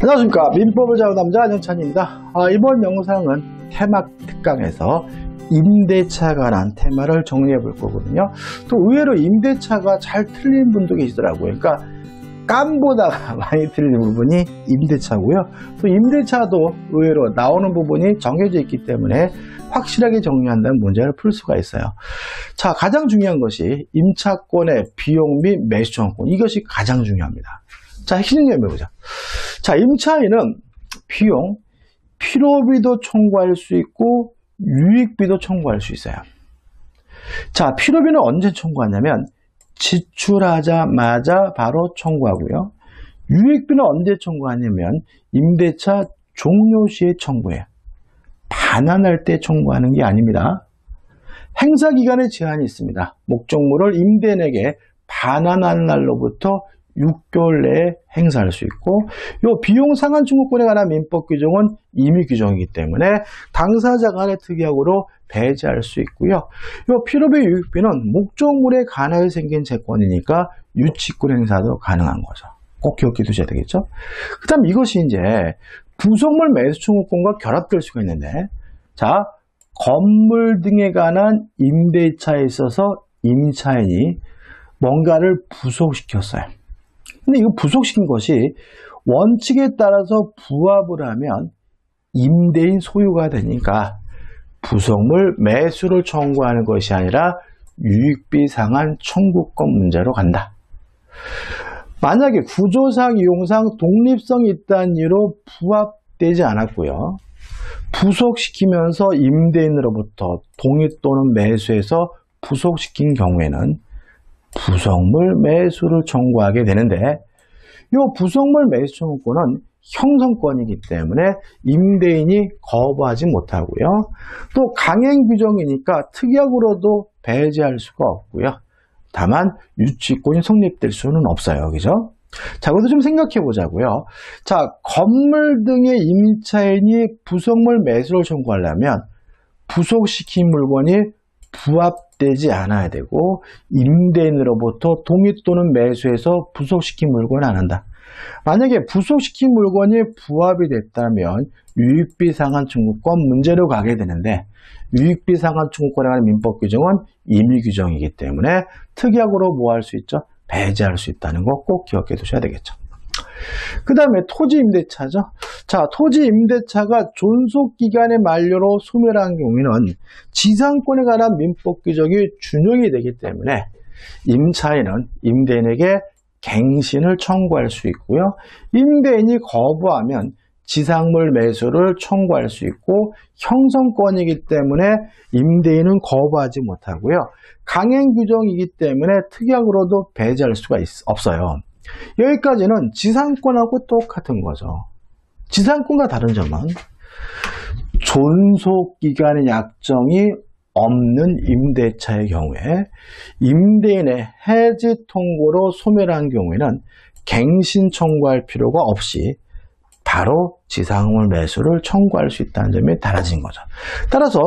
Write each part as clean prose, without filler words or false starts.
안녕하십니까. 민법을 잡은 남자 안영찬입니다. 이번 영상은 테마 특강에서 임대차에 관한 테마를 정리해 볼 거거든요. 또 의외로 임대차가 잘 틀린 분도 계시더라고요. 그러니까 깜보다가 많이 틀린 부분이 임대차고요. 또 임대차도 의외로 나오는 부분이 정해져 있기 때문에 확실하게 정리한다면 문제를 풀 수가 있어요. 자, 가장 중요한 것이 임차권의 비용 및 매수청구권, 이것이 가장 중요합니다. 자, 핵심 정리해보자. 자, 임차인은 비용, 필요비도 청구할 수 있고 유익비도 청구할 수 있어요. 자, 필요비는 언제 청구하냐면 지출하자마자 바로 청구하고요. 유익비는 언제 청구하냐면 임대차 종료 시에 청구해요. 반환할 때 청구하는 게 아닙니다. 행사 기간에 제한이 있습니다. 목적물을 임대인에게 반환한 날로부터 6개월 내에 행사할 수 있고, 이 비용 상환 청구권에 관한 민법 규정은 임의 규정이기 때문에 당사자 간의 특약으로 배제할 수 있고요. 이 필요비 유익비는 목적물에 관하여 생긴 채권이니까 유치권 행사도 가능한 거죠. 꼭 기억해 두셔야 되겠죠. 그 다음 이것이 이제 부속물 매수 청구권과 결합될 수가 있는데, 자, 건물 등에 관한 임대차에 있어서 임차인이 뭔가를 부속시켰어요. 근데 이거 부속시킨 것이 원칙에 따라서 부합을 하면 임대인 소유가 되니까 부속물 매수를 청구하는 것이 아니라 유익비 상환 청구권 문제로 간다. 만약에 구조상, 이용상 독립성이 있다는 이유로 부합되지 않았고요. 부속시키면서 임대인으로부터 동의 또는 매수해서 부속시킨 경우에는 부속물 매수를 청구하게 되는데, 이 부속물 매수 청구권은 형성권이기 때문에 임대인이 거부하지 못하고요. 또 강행 규정이니까 특약으로도 배제할 수가 없고요. 다만 유치권이 성립될 수는 없어요. 그죠? 자, 그것도 좀 생각해 보자고요. 자, 건물 등의 임차인이 부속물 매수를 청구하려면 부속시킨 물건이 부합되지 않아야 되고 임대인으로부터 동의 또는 매수해서 부속시킨 물건을 안 한다. 만약에 부속시킨 물건이 부합이 됐다면 유익비 상환 청구권 문제로 가게 되는데, 유익비 상환 청구권에 관한 민법 규정은 임의 규정이기 때문에 특약으로 뭐 할 수 있죠? 배제할 수 있다는 거 꼭 기억해 두셔야 되겠죠. 그 다음에 토지 임대차죠. 자, 토지 임대차가 존속기간의 만료로 소멸한 경우에는 지상권에 관한 민법 규정이 준용이 되기 때문에 임차인은 임대인에게 갱신을 청구할 수 있고요. 임대인이 거부하면 지상물 매수를 청구할 수 있고 형성권이기 때문에 임대인은 거부하지 못하고요. 강행 규정이기 때문에 특약으로도 배제할 수가 없어요. 여기까지는 지상권하고 똑같은 거죠. 지상권과 다른 점은 존속기간의 약정이 없는 임대차의 경우에 임대인의 해지 통고로 소멸한 경우에는 갱신 청구할 필요가 없이 바로 지상물 매수를 청구할 수 있다는 점이 달라진 거죠. 따라서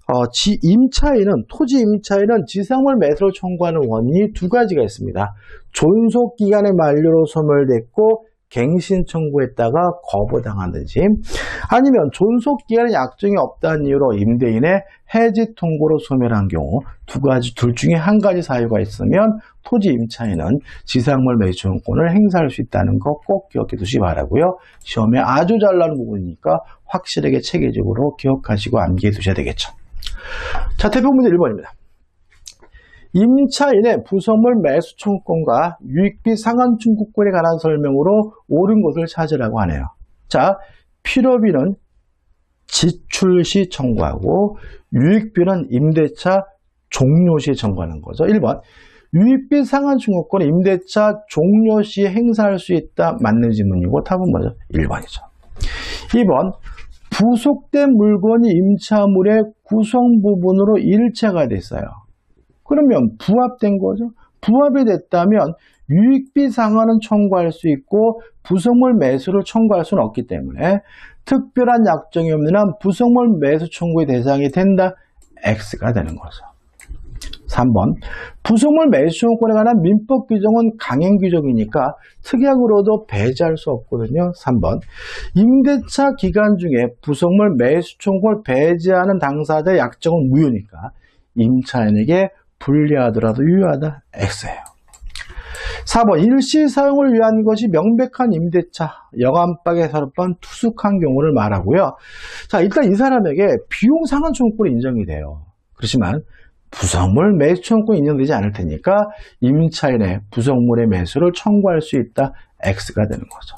토지 임차인은 지상물 매수를 청구하는 원인이 두 가지가 있습니다. 존속기간의 만료로 소멸됐고 갱신 청구했다가 거부당하든지, 아니면 존속기간의 약정이 없다는 이유로 임대인의 해지 통고로 소멸한 경우, 둘 중에 한 가지 사유가 있으면 토지 임차인은 지상물 매수 청구권을 행사할 수 있다는 거 꼭 기억해 두시기 바라고요. 시험에 아주 잘 나오는 부분이니까 확실하게 체계적으로 기억하시고 암기해 두셔야 되겠죠. 자, 대표 문제 1번입니다. 임차인의 부속물 매수 청구권과 유익비 상환 청구권에 관한 설명으로 옳은 것을 찾으라고 하네요. 자, 필요비는 지출 시 청구하고 유익비는 임대차 종료 시에 청구하는 거죠. 1번, 유익비 상환 청구권은 임대차 종료 시에 행사할 수 있다. 맞는 질문이고 답은 뭐죠? 1번이죠. 2번, 부속된 물건이 임차물의 구성 부분으로 일체가 됐어요. 그러면 부합된 거죠. 부합이 됐다면 유익비 상환은 청구할 수 있고 부속물 매수를 청구할 수는 없기 때문에 특별한 약정이 없는 한 부속물 매수 청구의 대상이 된다. X가 되는 거죠. 3번. 부속물 매수청구권에 관한 민법 규정은 강행 규정이니까 특약으로도 배제할 수 없거든요. 3번. 임대차 기간 중에 부속물 매수청구를 배제하는 당사자의 약정은 무효니까 임차인에게 불리하더라도 유효하다. X예요. 4번. 일시 사용을 위한 것이 명백한 임대차, 여간박에 서럽한 투숙한 경우를 말하고요. 자, 일단 이 사람에게 비용 상환 청구권이 인정이 돼요. 그렇지만 부속물 매수 청구권이 인정되지 않을 테니까 임차인의 부속물의 매수를 청구할 수 있다. X가 되는 거죠.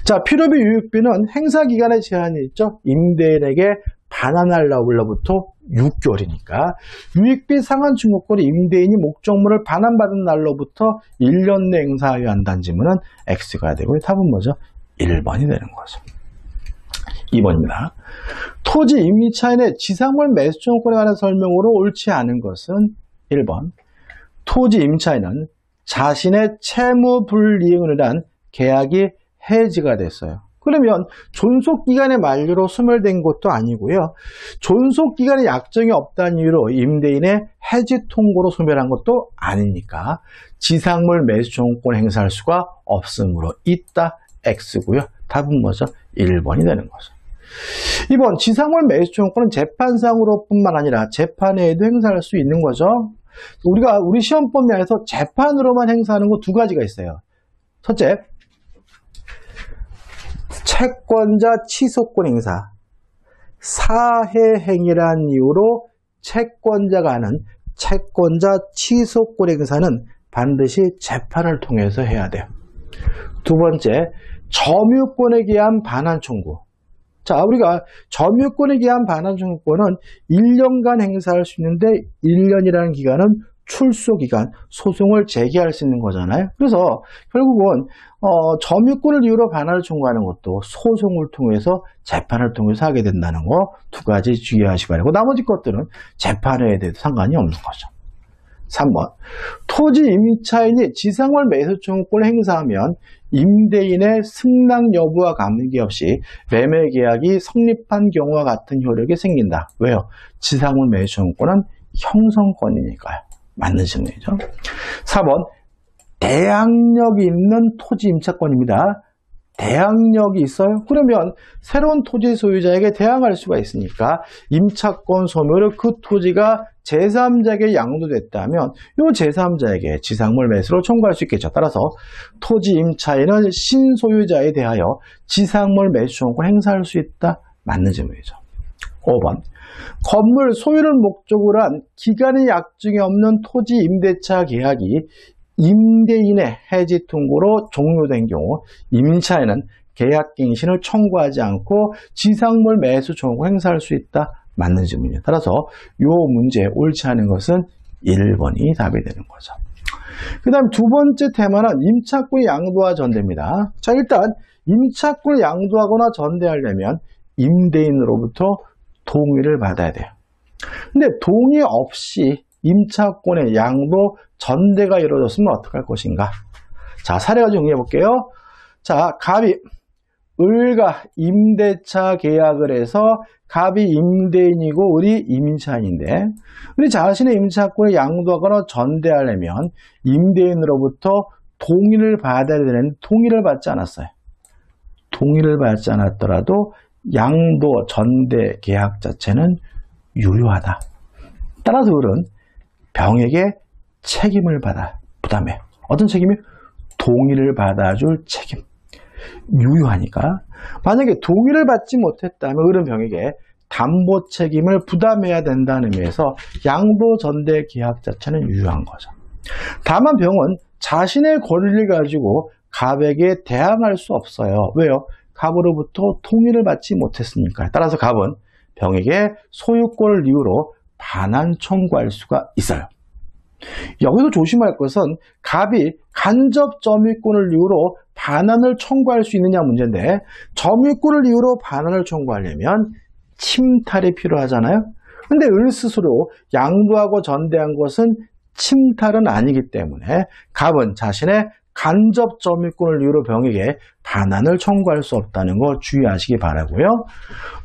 자, 필요비 유익비는 행사 기간에 제한이 있죠. 임대인에게 반환할 날로부터 6개월이니까 유익비 상환 청구권이 임대인이 목적물을 반환받은 날로부터 1년 내 행사하여야 한다는 질문은 X가 되고 답은 뭐죠? 1번이 되는 거죠. 2번입니다. 토지 임차인의 지상물 매수 청구권에 관한 설명으로 옳지 않은 것은 1번. 토지 임차인은 자신의 채무 불이행을 한 계약이 해지가 됐어요. 그러면 존속기간의 만료로 소멸된 것도 아니고요. 존속기간에 약정이 없다는 이유로 임대인의 해지 통고로 소멸한 것도 아니니까 지상물 매수 청구권 행사할 수가 없으므로 있다. X고요. 답은 뭐죠? 1번이 되는 거죠. 2번. 지상물 매수 청구권은 재판상으로 뿐만 아니라 재판에도 행사할 수 있는 거죠. 우리 시험법 내에서 재판으로만 행사하는 거 두 가지가 있어요. 첫째, 채권자 취소권 행사. 사해행위란 이유로 채권자가 하는 채권자 취소권 행사는 반드시 재판을 통해서 해야 돼요. 두 번째, 점유권에 기한 반환 청구. 자, 우리가 점유권에 기한 반환 청구권은 1년간 행사할 수 있는데 1년이라는 기간은 출소기간, 소송을 제기할 수 있는 거잖아요. 그래서 결국은 점유권을 이유로 반환을 청구하는 것도 소송을 통해서 재판을 통해서 하게 된다는 거 두 가지 주의하시기 바라고 나머지 것들은 재판에 대해서 상관이 없는 거죠. 3번. 토지 임차인이 지상물 매수 청구권을 행사하면 임대인의 승낙 여부와 관계없이 매매 계약이 성립한 경우와 같은 효력이 생긴다. 왜요? 지상물 매수 청구권은 형성권이니까요. 맞는 질문이죠. 4번. 대항력이 있는 토지 임차권입니다. 대항력이 있어요? 그러면 새로운 토지 소유자에게 대항할 수가 있으니까 임차권 소멸로 그 토지가 제3자에게 양도됐다면 이 제3자에게 지상물 매수로 청구할 수 있겠죠. 따라서 토지 임차인은 신소유자에 대하여 지상물 매수 청구를 행사할 수 있다. 맞는 질문이죠. 5번. 건물 소유를 목적으로 한 기간의 약정이 없는 토지 임대차 계약이 임대인의 해지 통고로 종료된 경우 임차인은 계약갱신을 청구하지 않고 지상물 매수 청구 행사할 수 있다. 맞는 질문이에요. 따라서 이 문제에 옳지 않은 것은 1번이 답이 되는 거죠. 그 다음 두 번째 테마는 임차권의 양도와 전대입니다. 자, 일단 임차권을 양도하거나 전대하려면 임대인으로부터 동의를 받아야 돼요. 근데 동의 없이 임차권의 양도 전대가 이루어졌으면 어떻게 할 것인가? 자, 사례가 정리해 볼게요. 자, 갑이 을과 임대차 계약을 해서 갑이 임대인이고 을이 임차인인데 을이 자신의 임차권을 양도하거나 전대하려면 임대인으로부터 동의를 받아야 되는데 동의를 받지 않았어요. 동의를 받지 않았더라도 양도 전대 계약 자체는 유효하다. 따라서 을은 병에게 책임을 부담해. 어떤 책임이? 동의를 받아줄 책임. 유효하니까. 만약에 동의를 받지 못했다면 을은 병에게 담보 책임을 부담해야 된다는 의미에서 양도 전대 계약 자체는 유효한 거죠. 다만 병은 자신의 권리를 가지고 갑에게 대항할 수 없어요. 왜요? 갑으로부터 동의를 받지 못했으니까. 따라서 갑은 병에게 소유권을 이유로 반환 청구할 수가 있어요. 여기서 조심할 것은 갑이 간접 점유권을 이유로 반환을 청구할 수 있느냐 문제인데 점유권을 이유로 반환을 청구하려면 침탈이 필요하잖아요. 근데 을 스스로 양도하고 전대한 것은 침탈은 아니기 때문에 갑은 자신의 간접 점유권을 이유로 병에게 반환을 청구할 수 없다는 거 주의하시기 바라고요.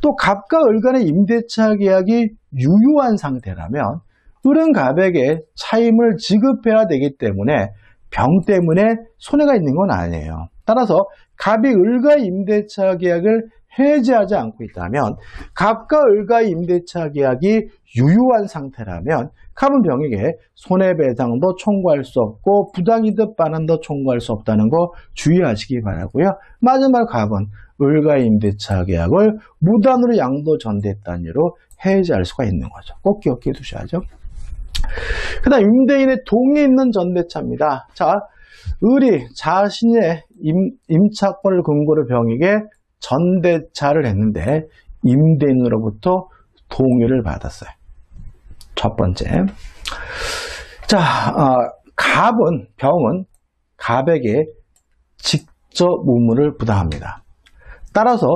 또 갑과 을 간의 임대차 계약이 유효한 상태라면 을은 갑에게 차임을 지급해야 되기 때문에 병 때문에 손해가 있는 건 아니에요. 따라서 갑이 을과 임대차 계약을 해지하지 않고 있다면, 갑과 을과의 임대차 계약이 유효한 상태라면 갑은 병에게 손해배상도 청구할 수 없고 부당이득 반환도 청구할 수 없다는 거 주의하시기 바라고요. 마지막 갑은 을과의 임대차 계약을 무단으로 양도 전대했다는 이유로 해지할 수가 있는 거죠. 꼭 기억해 두셔야죠. 그 다음 임대인의 동의 있는 전대차입니다. 자, 을이 자신의 임차권을 근거로 병에게 전대차를 했는데 임대인으로부터 동의를 받았어요. 첫 번째. 자, 병은 갑에게 직접 무무를 부담합니다. 따라서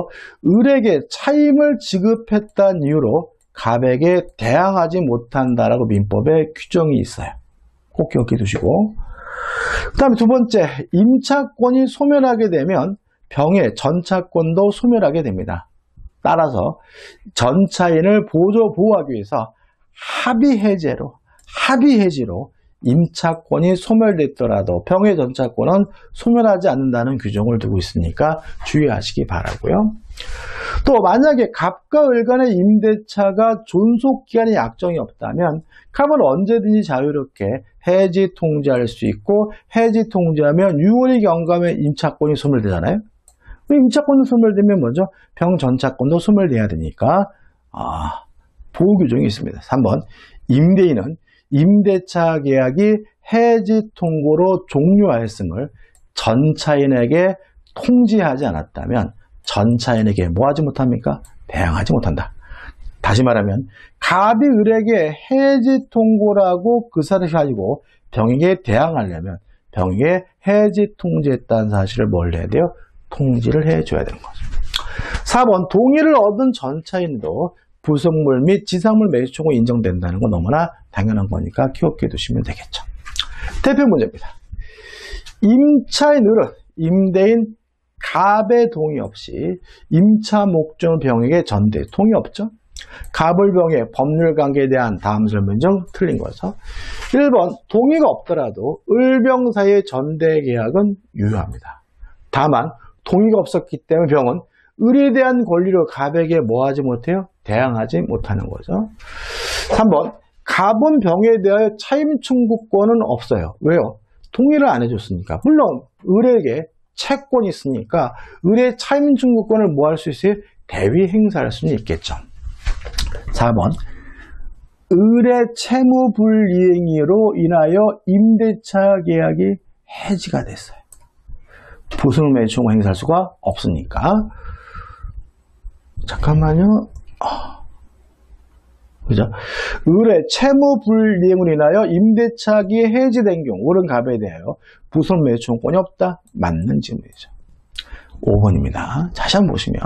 을에게 차임을 지급했다는 이유로 갑에게 대항하지 못한다라고 민법에 규정이 있어요. 꼭 기억해 두시고. 그 다음에 두 번째, 임차권이 소멸하게 되면 병의 전차권도 소멸하게 됩니다. 따라서 전차인을 보호하기 위해서 합의해지로 임차권이 소멸됐더라도 병의 전차권은 소멸하지 않는다는 규정을 두고 있으니까 주의하시기 바라고요. 또 만약에 갑과 을 간의 임대차가 존속기간에 약정이 없다면 갑은 언제든지 자유롭게 해지 통지할 수 있고, 해지 통지하면 6월이 경과하면 임차권이 소멸되잖아요. 임차권이 소멸되면 먼저 병 전차권도 소멸돼야 되니까 보호 규정이 있습니다. 3번, 임대인은 임대차 계약이 해지 통고로 종료하였음을 전차인에게 통지하지 않았다면 전차인에게 뭐 하지 못합니까? 대항하지 못한다. 다시 말하면 갑이 을에게 해지 통고라고 그 사실을 가지고 병에게 대항하려면 병에게 해지 통지했다는 사실을 뭘 해야 돼요? 통지를 해줘야 되는 거죠. 4번, 동의를 얻은 전차인도 부속물 및 지상물 매수 청구 인정된다는 건 너무나 당연한 거니까 기억해 두시면 되겠죠. 대표 문제입니다. 임차인 을은 임대인 갑의 동의 없이 임차 목적 병에게 전대, 동의 없죠? 갑을 병의 법률 관계에 대한 다음 설명 중 틀린 거죠. 1번, 동의가 없더라도 을병 사이의 전대 계약은 유효합니다. 다만 동의가 없었기 때문에 병은 을에 대한 권리로 갑에게 뭐 하지 못해요? 대항하지 못하는 거죠. 3번, 갑은 병에 대하여 차임 청구권은 없어요. 왜요? 동의를 안 해줬으니까. 물론 을에게 채권이 있으니까 을의 차임 청구권을 뭐 할 수 있어요? 대위 행사할 수는 있겠죠. 4번, 을의 채무 불이행으로 인하여 임대차 계약이 해지가 됐어요. 부속물 매수 청구 행사할 수가 없으니까. 잠깐만요. 그죠? 을의 채무 불이행으로 인하여 임대차기 해지된 경우 을은 갑에 대하여 부속물 매수 청구권이 없다. 맞는 질문이죠. 5번입니다. 다시 한번 보시면,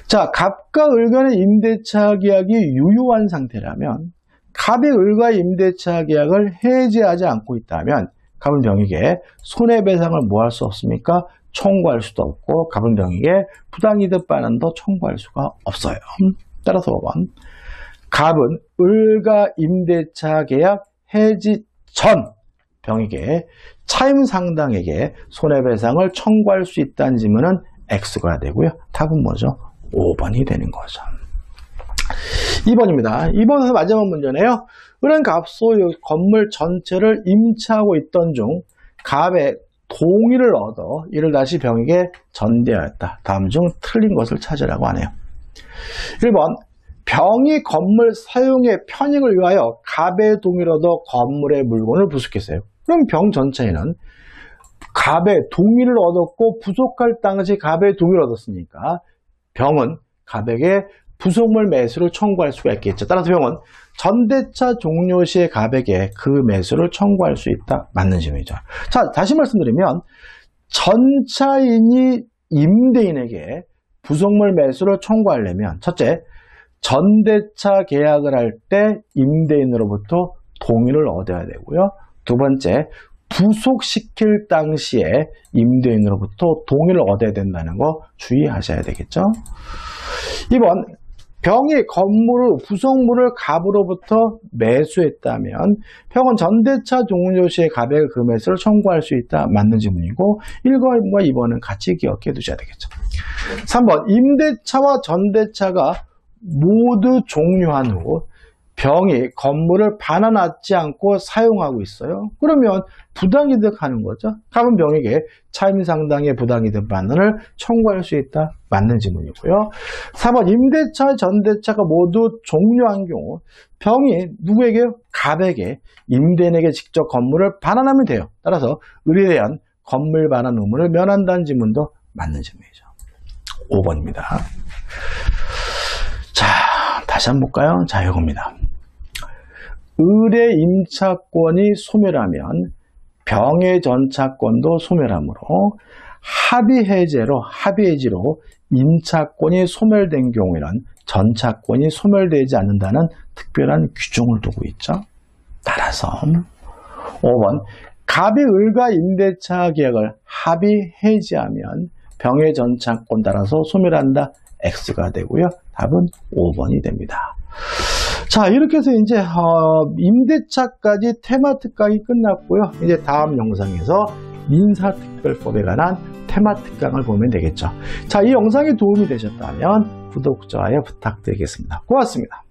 자, 갑과 을 간의 임대차 계약이 유효한 상태라면 갑이 을과의 임대차 계약을 해지하지 않고 있다면 갑은 병에게 손해배상을 뭐 할 수 없습니까? 청구할 수도 없고 갑은 병에게 부당이득 반환도 청구할 수가 없어요. 따라서 5번, 갑은 을과 임대차 계약 해지 전 병에게 차임 상당에게 손해배상을 청구할 수 있다는 질문은 X가 되고요. 답은 뭐죠? 5번이 되는 거죠. 2번입니다. 2번은 마지막 문제네요. 을은 갑 소유 건물 전체를 임차하고 있던 중 갑의 동의를 얻어 이를 다시 병에게 전대하였다. 다음 중 틀린 것을 찾으라고 하네요. 1번, 병이 건물 사용의 편익을 위하여 갑의 동의를 얻어 건물의 물건을 부속했어요. 그럼 병 전체에는 갑의 동의를 얻었고 부속할 당시 갑의 동의를 얻었으니까 병은 갑에게 부속물 매수를 청구할 수가 있겠죠. 따라서 병은 전대차 종료 시에 갑에게 그 매수를 청구할 수 있다. 맞는 질문이죠. 자, 다시 말씀드리면 전차인이 임대인에게 부속물 매수를 청구하려면 첫째, 전대차 계약을 할 때 임대인으로부터 동의를 얻어야 되고요. 두 번째, 부속시킬 당시에 임대인으로부터 동의를 얻어야 된다는 거 주의하셔야 되겠죠. 2번, 병이 건물을 구성물을 갑으로부터 매수했다면 병은 전대차 종료 시에 갑에게 그 매수를 청구할 수 있다. 맞는 질문이고 1번과 2번은 같이 기억해 두셔야 되겠죠. 3번 임대차와 전대차가 모두 종료한 후 병이 건물을 반환하지 않고 사용하고 있어요. 그러면 부당이득하는 거죠. 갑은 병에게 차임상당의 부당이득 반환을 청구할 수 있다. 맞는 질문이고요. 4번 임대차, 전대차가 모두 종료한 경우 병이 누구에게? 갑에게 임대인에게 직접 건물을 반환하면 돼요. 따라서 의뢰한 건물 반환 의무를 면한다는 질문도 맞는 질문이죠. 5번입니다. 자, 다시 한번 볼까요? 자, 이겁니다. 의뢰 임차권이 소멸하면 병의 전차권도 소멸하므로 합의해지로 임차권이 소멸된 경우에는 전차권이 소멸되지 않는다는 특별한 규정을 두고 있죠. 따라서 5번 갑이 을과 임대차 계약을 합의해지하면 병의 전차권 따라서 소멸한다. X가 되고요. 답은 5번이 됩니다. 자, 이렇게 해서 이제 임대차까지 테마 특강이 끝났고요. 이제 다음 영상에서 민사특별법에 관한 테마 특강을 보면 되겠죠. 자, 이 영상이 도움이 되셨다면 구독, 좋아요 부탁드리겠습니다. 고맙습니다.